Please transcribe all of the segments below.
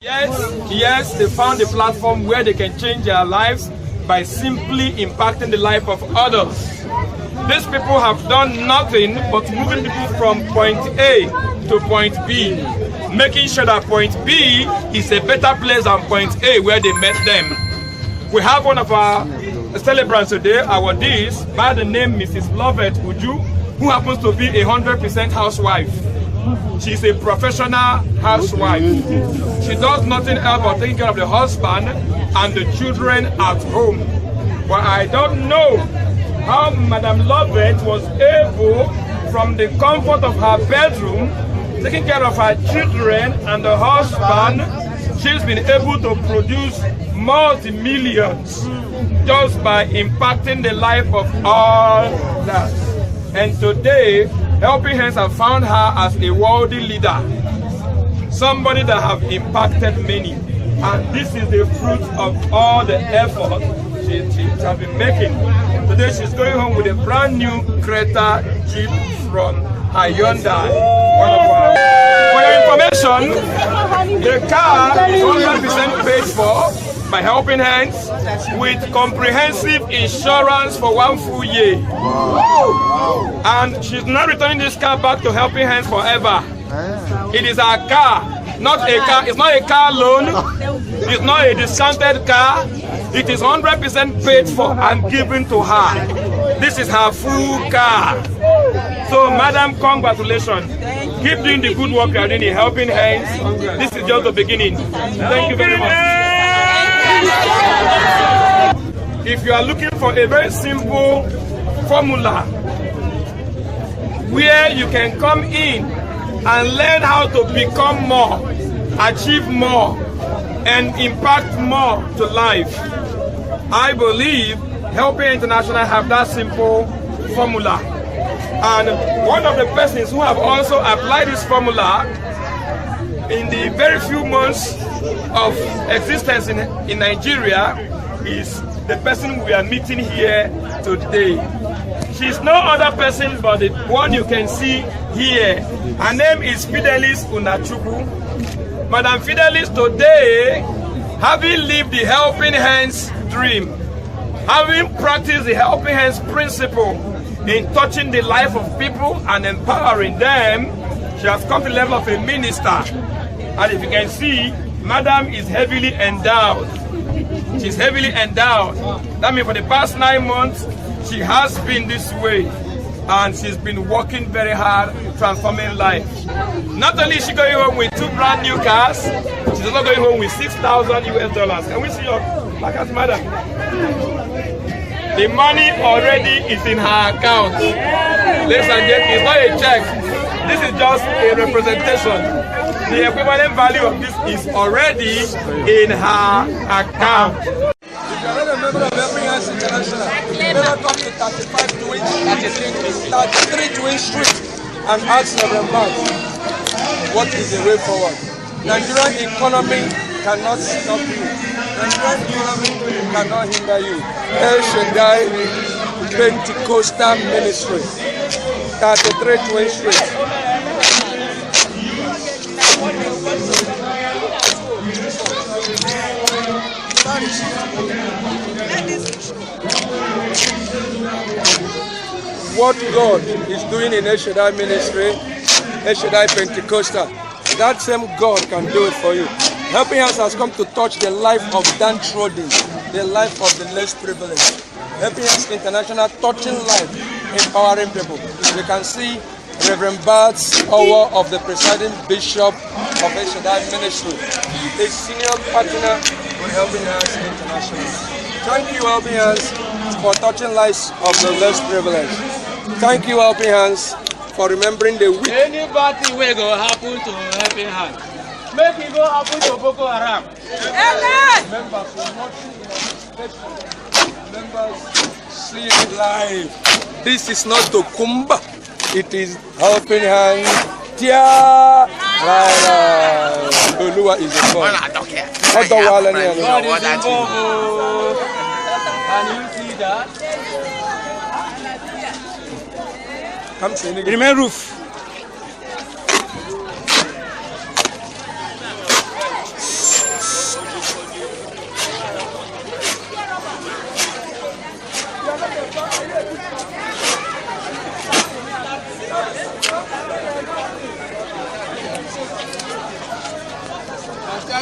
Yes, they found a platform where they can change their lives by simply impacting the life of others. These people have done nothing but moving people from point A to point B, making sure that point B is a better place than point A where they met them. We have one of our celebrants today, our D's, by the name Mrs. Lovett Uju, who happens to be 100% housewife. She's a professional housewife. She does nothing else but taking care of the husband and the children at home. But I don't know how Madam Lovett was able, from the comfort of her bedroom, taking care of her children and the husband, she's been able to produce multi-millions just by impacting the life of all that. And today, Helping Hands have found her as a worldly leader, somebody that have impacted many. And this is the fruit of all the effort she has been making. Today she's going home with a brand new Creta Jeep from Hyundai. For your information, the car is 100% paid for by Helping Hands with comprehensive insurance for 1 full year. And she's not returning this car back to Helping Hands forever. It is her car, not a car. It's not a car loan. It's not a discounted car. It is 100% paid for and given to her. This is her full car. So, madam, congratulations. Keep doing the good work you are doing in Helping Hands. This is just the beginning. Thank you very much. If you are looking for a very simple formula where you can come in and learn how to become more, achieve more, and impact more to life, I believe Helping International have that simple formula. And one of the persons who have also applied this formula in the very few months of existence in Nigeria is the person we are meeting here today. She's no other person but the one you can see here. Her name is Fidelis Unachukwu. Madam Fidelis today, having lived the Helping Hands dream, having practiced the Helping Hands principle in touching the life of people and empowering them, she has come to the level of a minister. And if you can see, Madam is heavily endowed. She's heavily endowed. That means for the past 9 months, she has been this way. And she's been working very hard, transforming lives. Not only is she going home with 2 brand new cars, she's also going home with $6,000 US. Can we see your placards, madam? The money already is in her account. Ladies and gentlemen, it's not a check. This is just a representation. The equivalent value of this is already in her account. If you are not a member of Helping Hands International, better come to 33 Twin Street and ask Reverend Mark, what is the way forward? Nigerian economy cannot stop you. Nigerian economy cannot hinder you. h2i Pentecostal Ministry, 33 Twin Street. What God is doing in h2i Ministry, h2i Pentecostal, that same God can do it for you. Helping Hands has come to touch the life of downtrodden, the life of the less privileged. Helping Hands International touching life, empowering people. You can see Reverend Bart's hour of the presiding bishop of h2i Ministry, a senior partner with Helping Hands International. Thank you, Helping Hands, for touching lives of the less privileged. Thank you, Helping Hands, for remembering the weak. Anybody will go happen to Helping Hands. Make it go happen to Boko Haram. Members will not see in our members see it live. This is not Tokumba. It is Helping Hands. Tia Rara. Olua is a God. God is involved. Can you see that? Come see it. Remain roof. You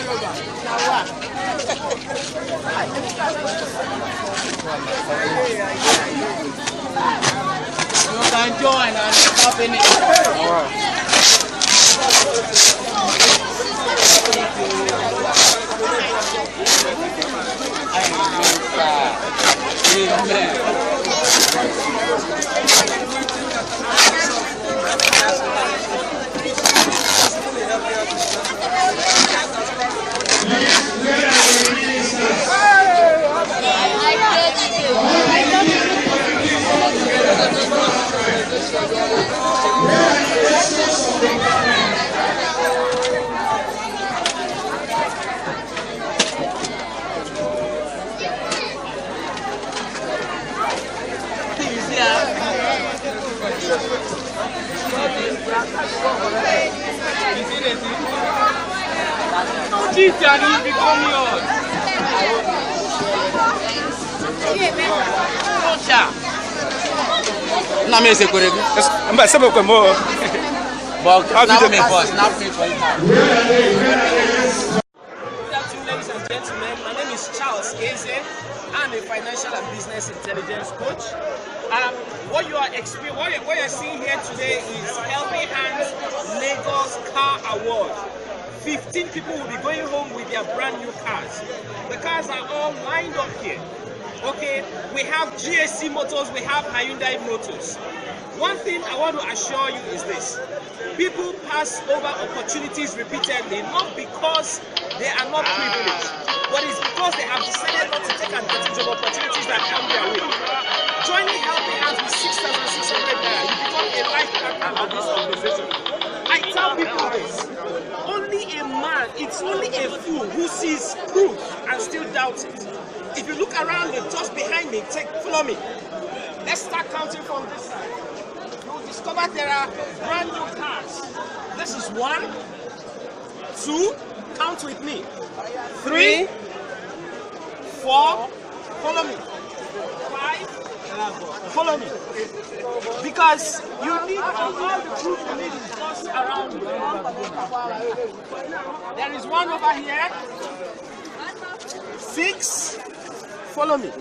can join and stop in it. Ladies and gentlemen, my name is Charles Eze. I'm a financial and business intelligence coach. What you're seeing here today is Helping Hands Lagos Car Award. 15 people will be going home with their brand new cars. The cars are all lined up here. Okay, we have GSC Motors, we have Hyundai Motors. One thing I want to assure you is this: people pass over opportunities repeatedly, not because they are not privileged, but it's because they have decided not to take advantage of opportunities that come their way. Joining Helping Hands with 6,600 naira, you become a life partner of this organization. I tell people this: it's only a fool who sees proof and still doubts it. If you look around and just behind me, follow me. Let's start counting from this side. You'll discover there are brand new cars. This is 1, 2, count with me. 3, 4, follow me. 5, follow me. Because you need all the proof you need is just around you. There is 1 over here. 6, follow me.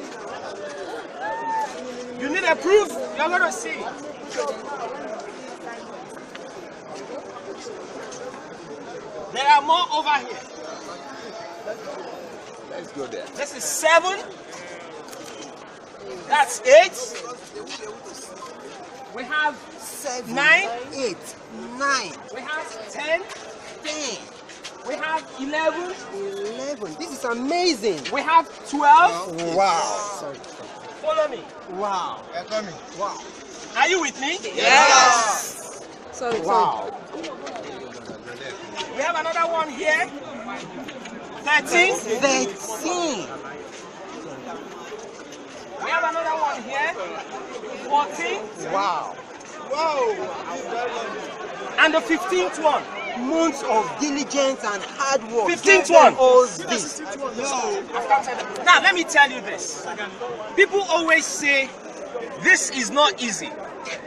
You need a proof, you're going to see. There are more over here. Let's go there. This is 7. That's 8. We have 7, 9, 8, 9. We have 10, 10. We have 11. 11. This is amazing. We have 12. Wow. Sorry. Follow me. Wow. Follow me. Wow. Are you with me? Yes. Sorry. Wow. We have another one here. 13. 13. We have another one here. 14. Wow. Wow. And the 15th one. Months of diligence and hard work. 15th one. All this. Now let me tell you this. People always say this is not easy.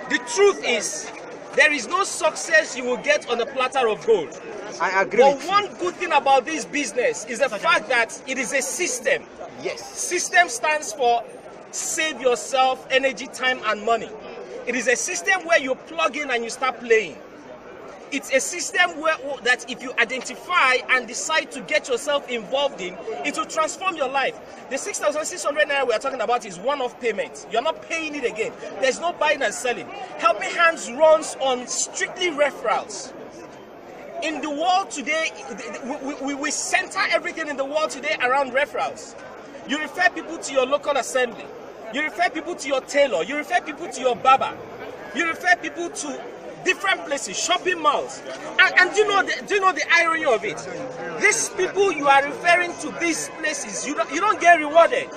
The truth is, there is no success you will get on a platter of gold. I agree. But one good thing about this business is the fact that it is a system. Yes. System stands for save yourself energy, time, and money. It is a system where you plug in and you start playing. It's a system that if you identify and decide to get yourself involved in, it will transform your life. The 6,600 naira we are talking about is one-off payment. You're not paying it again. There's no buying and selling. Helping Hands runs on strictly referrals. In the world today, we center everything in the world today around referrals. You refer people to your local assembly. You refer people to your tailor. You refer people to your barber. You refer people to different places, shopping malls. And do you know the irony of it? These people you are referring to these places, you don't get rewarded.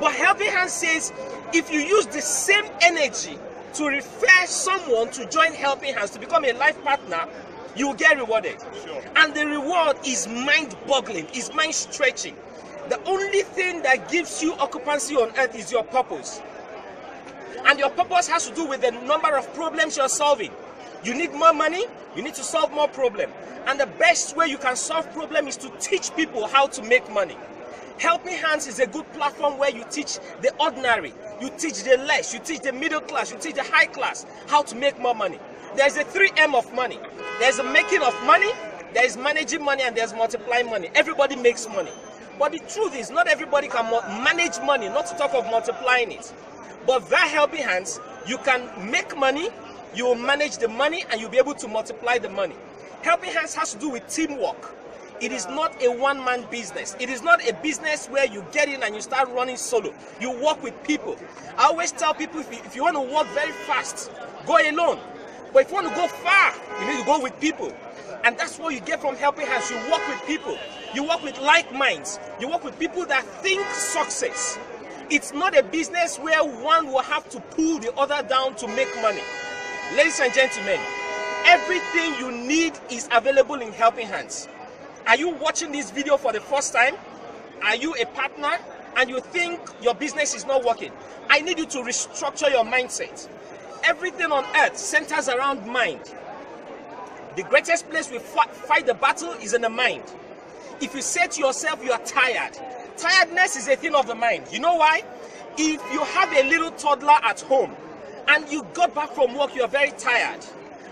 But Helping Hands says, if you use the same energy to refer someone to join Helping Hands, to become a life partner, you will get rewarded. Sure. And the reward is mind-boggling, is mind-stretching. The only thing that gives you occupancy on earth is your purpose. And your purpose has to do with the number of problems you're solving. You need more money, you need to solve more problem. And the best way you can solve problem is to teach people how to make money. Helping Hands is a good platform where you teach the ordinary, you teach the less, you teach the middle class, you teach the high class how to make more money. There's a 3M of money. There's a making of money, there's managing money, and there's multiplying money. Everybody makes money. But the truth is, not everybody can manage money, not to talk of multiplying it. But via Helping Hands, you can make money, you will manage the money, and you'll be able to multiply the money. Helping Hands has to do with teamwork. It is not a one-man business. It is not a business where you get in and you start running solo. You work with people. I always tell people, if you want to work very fast, go alone. But if you want to go far, you need to go with people. And that's what you get from Helping Hands. You work with people. You work with like minds. You work with people that think success. It's not a business where one will have to pull the other down to make money. Ladies and gentlemen, everything you need is available in Helping Hands. Are you watching this video for the first time? Are you a partner and you think your business is not working? I need you to restructure your mindset. Everything on earth centers around mind. The greatest place we fight the battle is in the mind. If you say to yourself you are tired, tiredness is a thing of the mind. You know why? If you have a little toddler at home and you got back from work, you are very tired,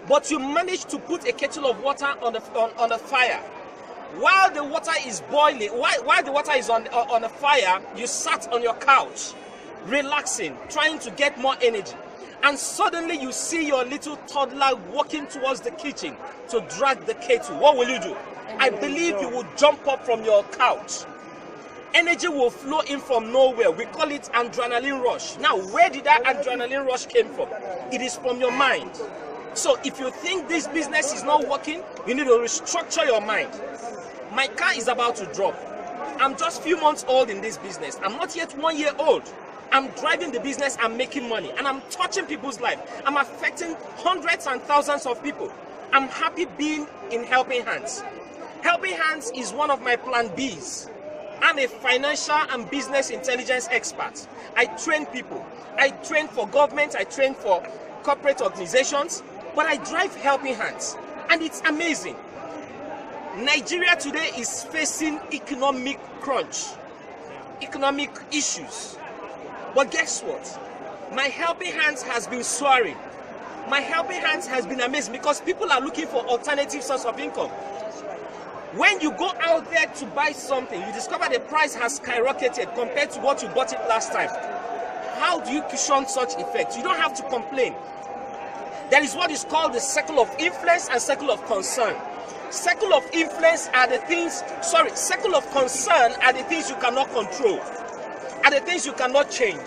but you managed to put a kettle of water on the fire. While the water is boiling, while the water is on the fire, you sat on your couch, relaxing, trying to get more energy. And suddenly you see your little toddler walking towards the kitchen to drag the kettle. What will you do? I believe you will jump up from your couch. Energy will flow in from nowhere. We call it adrenaline rush. Now, where did that adrenaline rush came from? It is from your mind. So if you think this business is not working, you need to restructure your mind. My car is about to drop. I'm just a few months old in this business. I'm not yet 1 year old. I'm driving the business, I'm making money, and I'm touching people's life. I'm affecting hundreds and thousands of people. I'm happy being in Helping Hands. Helping Hands is one of my plan Bs. I'm a financial and business intelligence expert. I train people. I train for government, I train for corporate organizations, but I drive Helping Hands, and it's amazing. Nigeria today is facing economic crunch, economic issues. But guess what? My Helping Hands has been soaring. My Helping Hands has been amazing because people are looking for alternative source of income. When you go out there to buy something, you discover the price has skyrocketed compared to what you bought it last time. How do you cushion such effects? You don't have to complain. There is what is called the circle of influence and circle of concern. Circle of influence are the things, circle of concern are the things you cannot control, are the things you cannot change,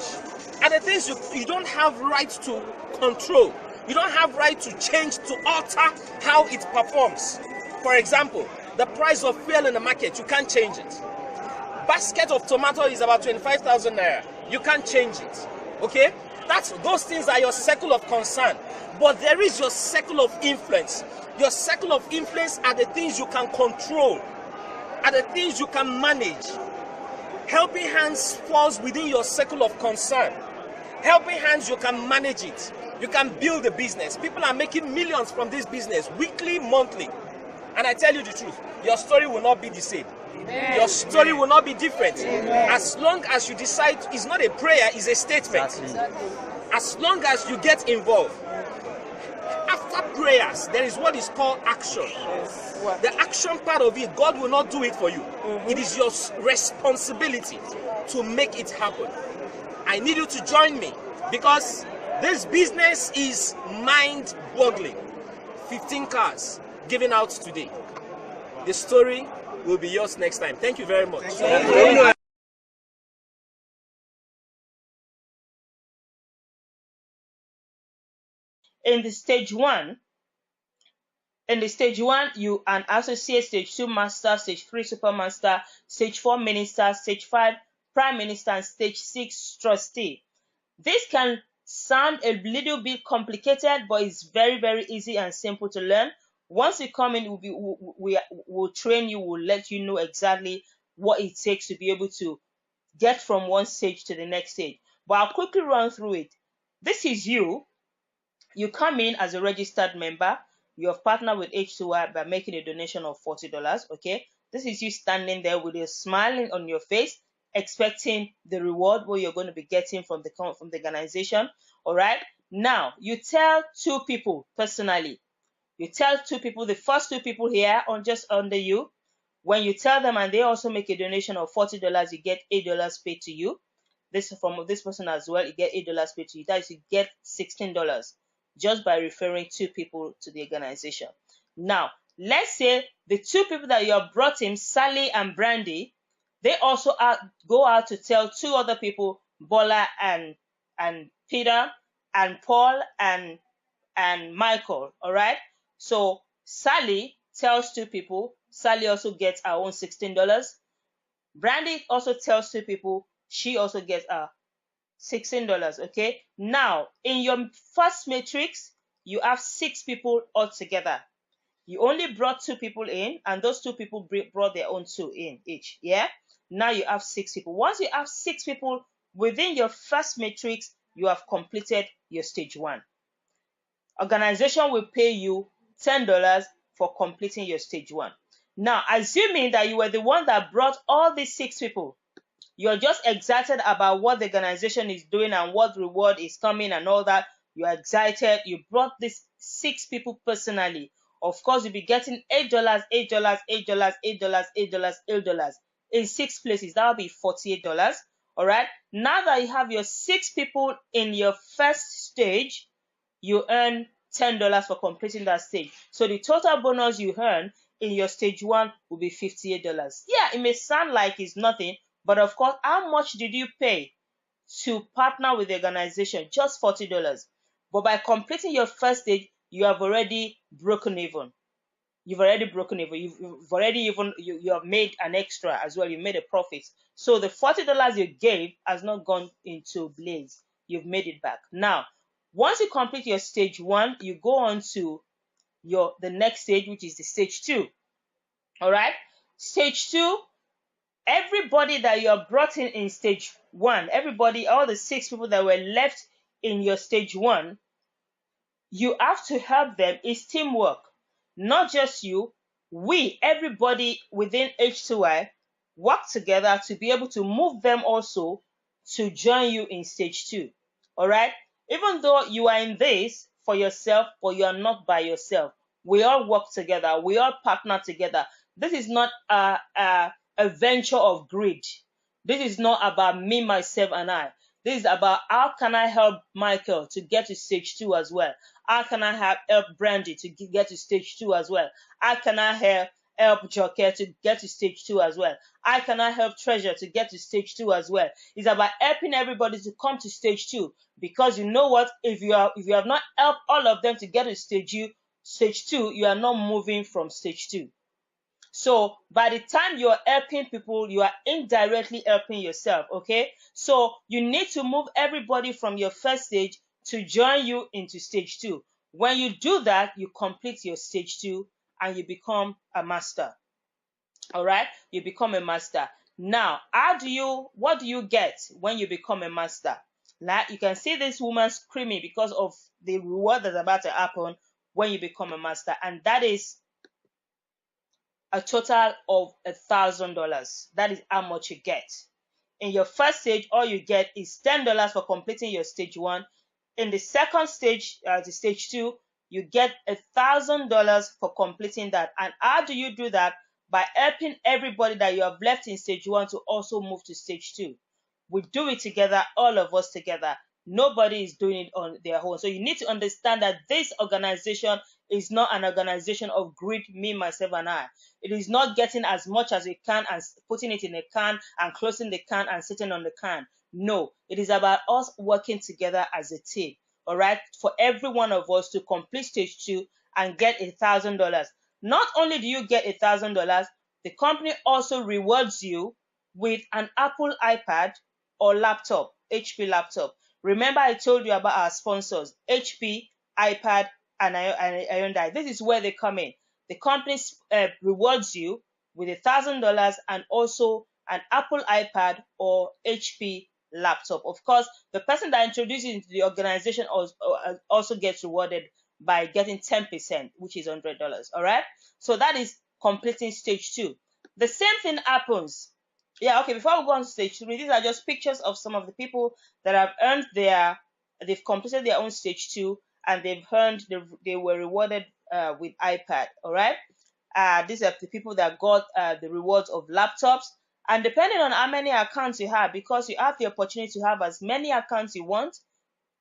are the things you don't have right to control. You don't have right to change, to alter how it performs. For example, the price of fuel in the market, you can't change it. Basket of tomato is about 25,000 naira. You can't change it. Okay? Those things are your circle of concern. But there is your circle of influence. Your circle of influence are the things you can control, are the things you can manage. Helping Hands falls within your circle of concern. Helping Hands, you can manage it. You can build a business. People are making millions from this business, weekly, monthly. And I tell you the truth, your story will not be the same. Amen. Your story will not be different. Amen. As long as you decide, it's not a prayer, it's a statement. Exactly. As long as you get involved. After prayers, there is what is called action. Yes. The action part of it, God will not do it for you. It is your responsibility to make it happen. I need you to join me because this business is mind-boggling. 15 cars given out today. The story will be yours next time. Thank you very much. Thank you. In the stage one, you an associate, stage 2 master, stage 3 supermaster, stage 4 minister, stage 5 prime minister, and stage 6 trustee. This can sound a little bit complicated, but it's very, very easy and simple to learn. Once you come in, we'll train you, we'll let you know exactly what it takes to be able to get from one stage to the next stage. But I'll quickly run through it. This is you. You come in as a registered member. You have partnered with h2i by making a donation of $40. Okay, this is you standing there with a smiling on your face, expecting the reward what you're going to be getting from the organization. All right. Now you tell two people personally. You tell two people, the first two people here on just under you. When you tell them and they also make a donation of $40, you get $8 paid to you. This from this person as well, you get $8 paid to you. That is, you get $16 just by referring two people to the organization. Now, let's say the two people that you have brought in, Sally and Brandy, they also go out to tell two other people, Bola and Peter, and Paul and Michael. All right. So Sally tells two people. Sally also gets her own $16. Brandy also tells two people. She also gets $16. Okay. Now, in your first matrix, you have 6 people altogether. You only brought 2 people in, and those 2 people brought their own 2 in each. Yeah. Now you have 6 people. Once you have 6 people within your first matrix, you have completed your stage 1. Organization will pay you $10 for completing your stage 1. Now, assuming that you were the one that brought all these 6 people, you're just excited about what the organization is doing and what reward is coming and all that. You're excited. You brought these 6 people personally. Of course, you'll be getting $8, $8, $8, $8, $8, $8 in 6 places. That will be $48. All right. Now that you have your 6 people in your first stage, you earn $10 for completing that stage. So the total bonus you earn in your stage 1 will be $58. Yeah, it may sound like it's nothing, but of course, how much did you pay to partner with the organization? Just $40. But by completing your first stage, you have already broken even. You've already broken even. You've already you have made an extra as well. You made a profit. So the $40 you gave has not gone into blaze. You've made it back. Now, once you complete your stage 1, you go on to the next stage, which is the stage 2. All right. Stage 2. Everybody that you have brought in stage 1, everybody, all the 6 people that were left in your stage 1, you have to help them. It's teamwork. Not just you. We, everybody within h2i, work together to be able to move them also to join you in stage 2. All right. Even though you are in this for yourself, but you are not by yourself. We all work together. We all partner together. This is not a venture of greed. This is not about me, myself, and I. This is about how can I help Michael to get to stage 2 as well? How can I help Brandy to get to stage 2 as well? How can I help Joker to get to stage 2 as well? How can I help Treasure to get to stage 2 as well? It's about helping everybody to come to stage 2, because you know what? If you have not helped all of them to get to stage 2, you are not moving from stage 2. So by the time you are helping people, you are indirectly helping yourself. Okay, so you need to move everybody from your first stage to join you into stage 2. When you do that, you complete your stage 2 and you become a master. All right, you become a master. Now, what do you get when you become a master? Like, you can see this woman screaming because of the reward that's about to happen when you become a master, and that is a total of $1,000. That is how much you get. In your first stage, all you get is $10 for completing your stage 1. In the second stage, the stage 2, you get $1,000 for completing that. And how do you do that? By helping everybody that you have left in stage 1 to also move to stage 2. We do it together, all of us together. Nobody is doing it on their own. So you need to understand that this organization is not an organization of greed, me, myself, and I. It is not getting as much as we can and putting it in a can and closing the can and sitting on the can. No, it is about us working together as a team. All right, for every one of us to complete stage 2 and get $1,000. Not only do you get $1,000, the company also rewards you with an Apple iPad or laptop, HP laptop. Remember, I told you about our sponsors, HP, iPad, and Hyundai. This is where they come in. The company rewards you with $1,000 and also an Apple iPad or HP laptop. Of course, the person that introduces you into the organization also gets rewarded by getting 10%, which is $100. All right. So that is completing stage 2. The same thing happens. Yeah. Okay. Before we go on to stage 3, these are just pictures of some of the people that have earned they've completed their own stage 2, and they were rewarded with iPad. All right. These are the people that got the rewards of laptops. And depending on how many accounts you have, because you have the opportunity to have as many accounts you want,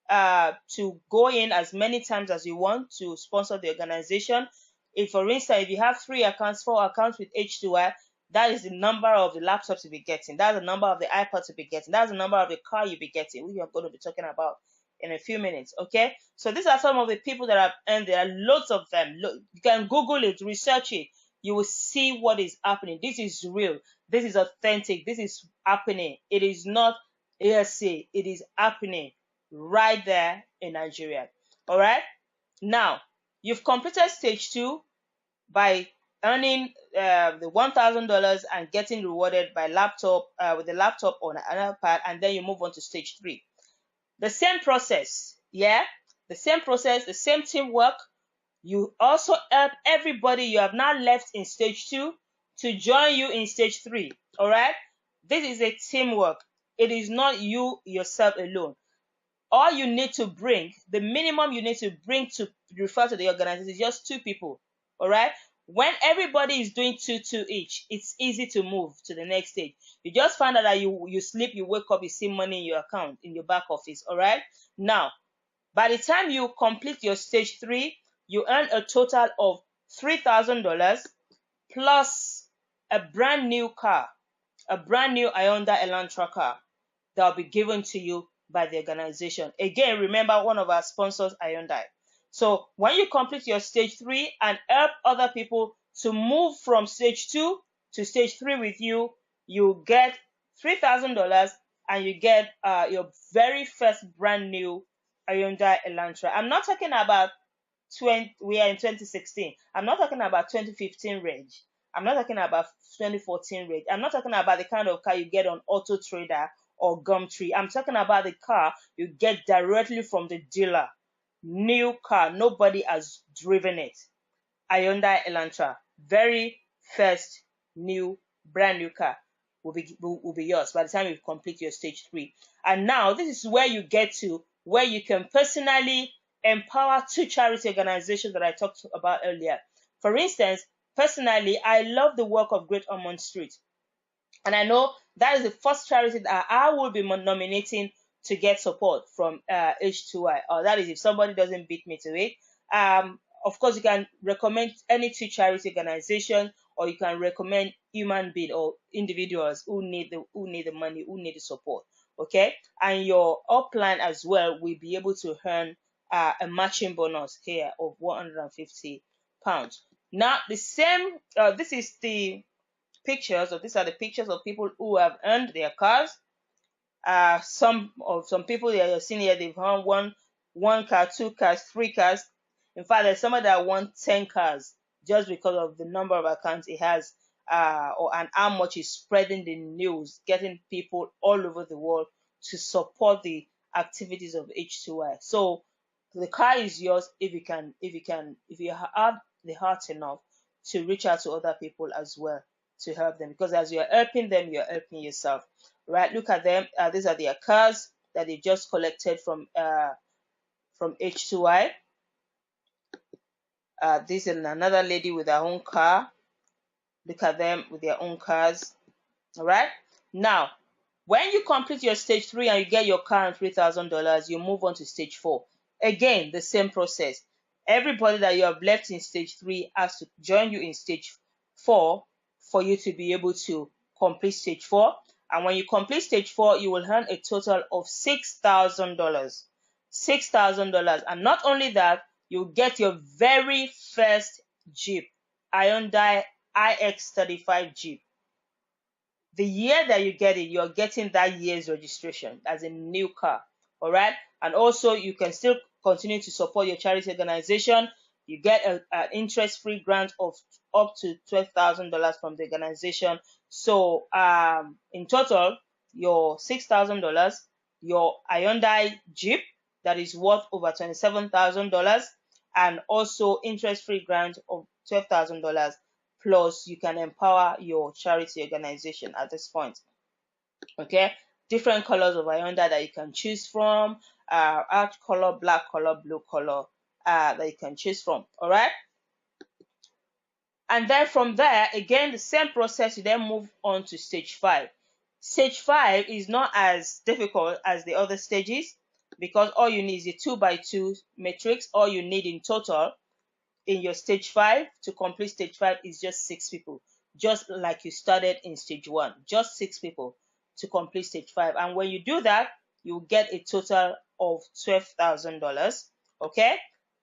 to go in as many times as you want to sponsor the organization. If, for instance, if you have 3 accounts, 4 accounts with h2i, that is the number of the laptops you'll be getting. That's the number of the iPads you'll be getting. That's the number of the car you'll be getting, which I'm going to be talking about in a few minutes. Okay, so these are some of the people that have earned. There are loads of them. Look, you can Google it, research it. You will see what is happening. This is real. This is authentic. This is happening. It is not hearsay. It is happening right there in Nigeria. All right. Now, you've completed stage 2 by earning the $1,000 and getting rewarded by laptop with a laptop or an iPad, and then you move on to stage 3. The same process, yeah, the same process, the same teamwork. You also help everybody you have now left in stage 2 to join you in stage 3. All right, this is a teamwork. It is not you yourself alone. All you need to bring, the minimum you need to bring to refer to the organization is just 2 people. All right. When everybody is doing 2 each, it's easy to move to the next stage. You just find out that you sleep, you wake up, you see money in your account, in your back office. All right. Now, by the time you complete your stage 3, you earn a total of $3,000 plus a brand new car, a brand new Hyundai Elantra car that will be given to you by the organization. Again, remember, one of our sponsors, Hyundai. So when you complete your stage 3 and help other people to move from stage 2 to stage 3 with you, you get $3,000 and you get your very first brand new Hyundai Elantra. I'm not talking about we are in 2016. I'm not talking about 2015 range. I'm not talking about 2014 range. I'm not talking about the kind of car you get on Auto Trader or Gumtree. I'm talking about the car you get directly from the dealer. New car. Nobody has driven it. Hyundai Elantra. Very first new, brand new car will be yours by the time you complete your stage 3. And now this is where you get to where you can personally empower 2 charity organizations that I talked about earlier. For instance, personally, I love the work of Great Ormond Street. And I know that is the first charity that I will be nominating to get support from h2i. Or that is if somebody doesn't beat me to it. Of course, you can recommend any 2 charity organizations, or you can recommend human beings or individuals who need the money, who need the support. Okay, and your upline as well will be able to earn a matching bonus here of £150. Now, the same. This is the pictures, or these are the pictures of people who have earned their cars. Some people that you're seeing here, they've earned one car, 2 cars, 3 cars. In fact, there's somebody that won 10 cars just because of the number of accounts he has, and how much he's spreading the news, getting people all over the world to support the activities of h2i. So the car is yours if you have the heart enough to reach out to other people as well to help them, because as you're helping them, you're helping yourself. Right? Look at them. These are their cars that they just collected from h2i. This is another lady with her own car. Look at them with their own cars. All right. Now, when you complete your stage 3 and you get your car and $3,000, you move on to stage 4. Again, the same process. Everybody that you have left in stage 3 has to join you in stage 4 for you to be able to complete stage 4. And when you complete stage 4, you will earn a total of $6,000. $6,000. And not only that, you get your very first Jeep, Hyundai iX35 Jeep. The year that you get it, you're getting that year's registration as a new car. All right. And also, you can still continue to support your charity organization. You get an interest-free grant of up to $12,000 from the organization. So in total, your $6,000, your Hyundai Jeep that is worth over $27,000, and also interest-free grant of $12,000. Plus, you can empower your charity organization at this point. Okay, different colors of Hyundai that you can choose from, ash color, black color, blue color, that you can choose from. All right. And then from there, again, the same process, you then move on to stage 5. Stage 5 is not as difficult as the other stages because all you need is a 2x2 matrix. All you need in total in your stage 5 to complete stage 5 is just 6 people, just like you started in stage 1, just 6 people to complete stage 5. And when you do that, you get a total of $12,000. Okay.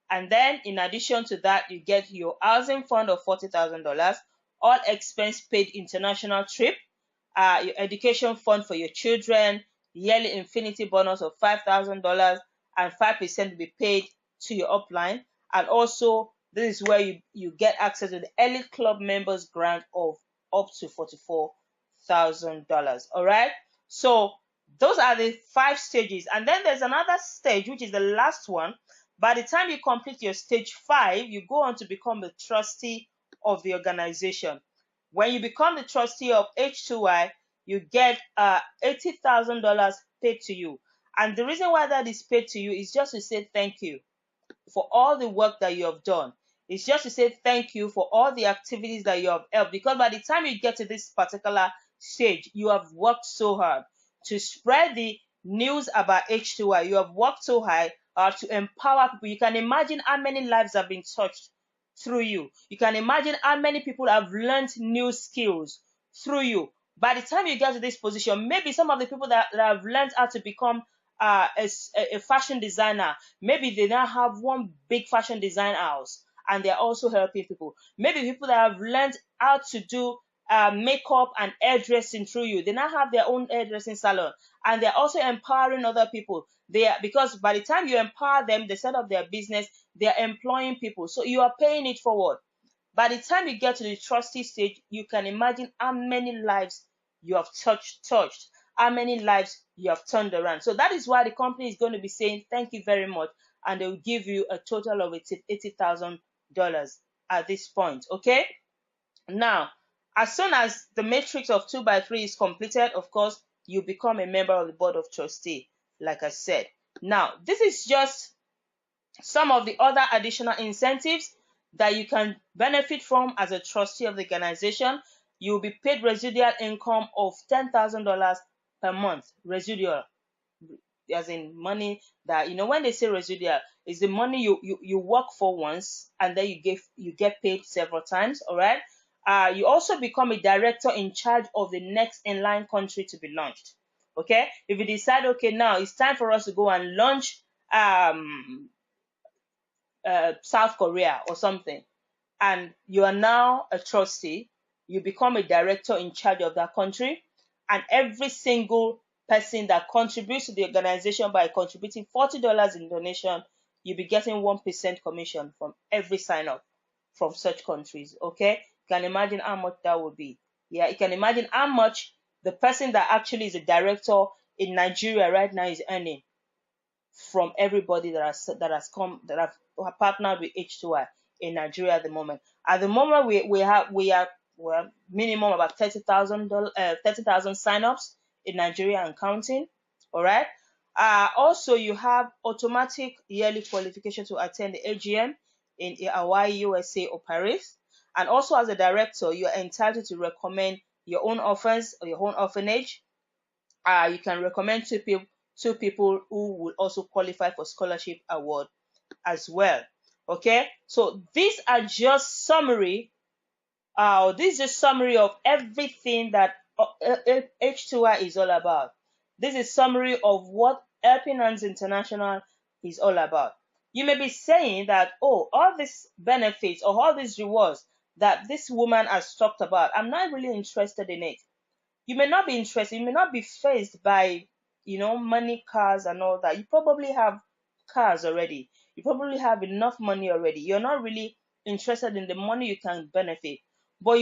And then in addition to that, you get your housing fund of $40,000, all expense paid international trip, your education fund for your children, yearly infinity bonus of $5,000, and 5% will be paid to your upline. And also, this is where you get access to the early club members grant of up to $44,000. All right. So those are the 5 stages. And then there's another stage, which is the last one. By the time you complete your stage 5, you go on to become the trustee of the organization. When you become the trustee of h2i, you get $80,000 paid to you. And the reason why that is paid to you is just to say thank you for all the work that you have done. It's just to say thank you for all the activities that you have helped. Because by the time you get to this particular stage, you have worked so hard to spread the news about h2i. You have worked so hard to empower people. You can imagine how many lives have been touched through you. You can imagine how many people have learned new skills through you. By the time you get to this position, maybe some of the people that have learned how to become a fashion designer, maybe they now have one big fashion design house and they're also helping people. Maybe people that have learned how to do makeup and hairdressing through you, they now have their own hairdressing salon and they're also empowering other people. Because by the time you empower them, they set up their business, they're employing people. So you are paying it forward. By the time you get to the trustee stage, you can imagine how many lives you have touched, how many lives you have turned around. So that is why the company is going to be saying thank you very much, and they will give you a total of $80,000 at this point. Okay. Now, as soon as the matrix of 2x3 is completed, of course, you become a member of the board of trustee, like I said. Now, this is just some of the other additional incentives that you can benefit from as a trustee of the organization. You will be paid residual income of $10,000 per month. Residual, as in money that, when they say residual, is the money you work for once and then you get paid several times. All right. You also become a director in charge of the next in-line country to be launched. Okay. If you decide, okay, now it's time for us to go and launch South Korea or something, and you are now a trustee, you become a director in charge of that country, and every single person that contributes to the organization by contributing $40 in donation, you'll be getting 1% commission from every sign up from such countries. Okay, you can imagine how much that would be. Yeah, you can imagine how much the person that actually is a director in Nigeria right now is earning from everybody that has have partnered with h2i in Nigeria at the moment. At the moment, we are minimum about 30,000 signups in Nigeria and counting. All right. Also, you have automatic yearly qualification to attend the AGM in Hawaii, USA, or Paris. And also, as a director, you are entitled to recommend your own orphans or your own orphanage. You can recommend two people who will also qualify for scholarship award as well. Okay, so these are just summary. This is a summary of everything that h2i is all about. This is summary of what Helping Hands International is all about. You may be saying that, oh, all these benefits or all these rewards that this woman has talked about, I'm not really interested in it. You may not be interested. You may not be faced by, money, cars, and all that. You probably have cars already. You probably have enough money already. You're not really interested in the money you can benefit. But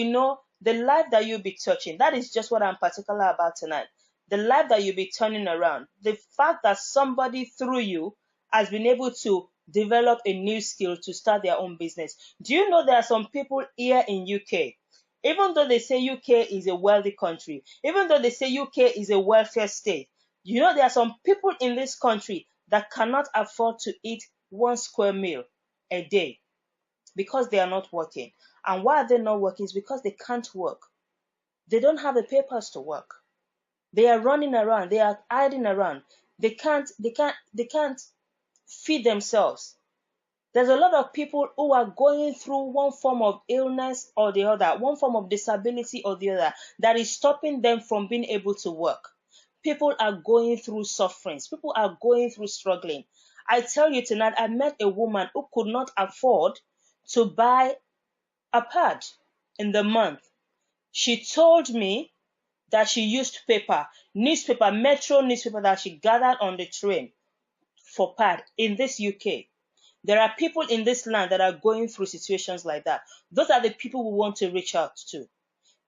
the life that you'll be touching, that is just what I'm particular about tonight. the life that you'll be turning around, the fact that somebody through you has been able to develop a new skill to start their own business. Do you know there are some people here in UK, even though they say UK is a wealthy country, even though they say UK is a welfare state, you know there are some people in this country that cannot afford to eat 1 square meal a day because they are not working. And why are they not working? It's because they can't work. They don't have the papers to work. They are running around. They are hiding around. They can't feed themselves. There's a lot of people who are going through one form of illness or the other, one form of disability or the other, that is stopping them from being able to work. People are going through sufferings. People are going through struggling. I tell you tonight, I met a woman who could not afford to buy a pad in the month. She told me that she used newspaper, metro newspaper that she gathered on the train for pad in this UK. There are people in this land that are going through situations like that. Those are the people we want to reach out to.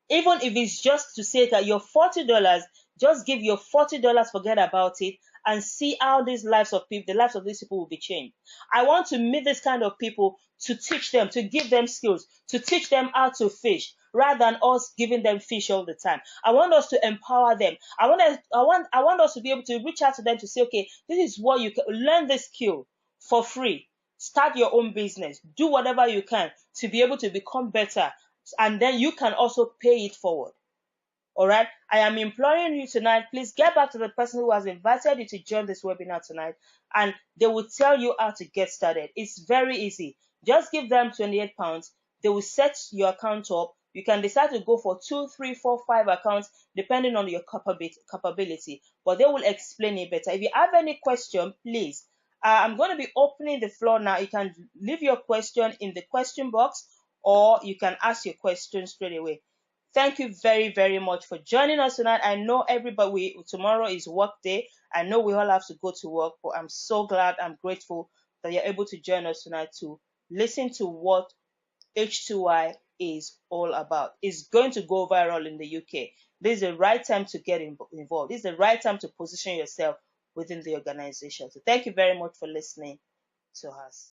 Even if it's just to say that your $40, just give your $40, forget about it, and see how the lives of these people will be changed. I want to meet this kind of people to teach them, to give them skills, to teach them how to fish, rather than us giving them fish all the time. I want us to empower them. I want us to be able to reach out to them to say, okay, this is what you can learn this skill for free. Start your own business. Do whatever you can to be able to become better, and then you can also pay it forward. All right. I am imploring you tonight, please get back to the person who has invited you to join this webinar tonight, and they will tell you how to get started. It's very easy. Just give them £28. They will set your account up. You can decide to go for 2, 3, 4, 5 accounts, depending on your capability, but they will explain it better. If you have any question, please, I'm going to be opening the floor now. You can leave your question in the question box, or you can ask your question straight away. Thank you very, very much for joining us tonight. I know tomorrow is work day. I know we all have to go to work, but I'm so glad, I'm grateful that you're able to join us tonight to listen to what h2i is all about. It's going to go viral in the UK. This is the right time to get involved. This is the right time to position yourself within the organization. So thank you very much for listening to us.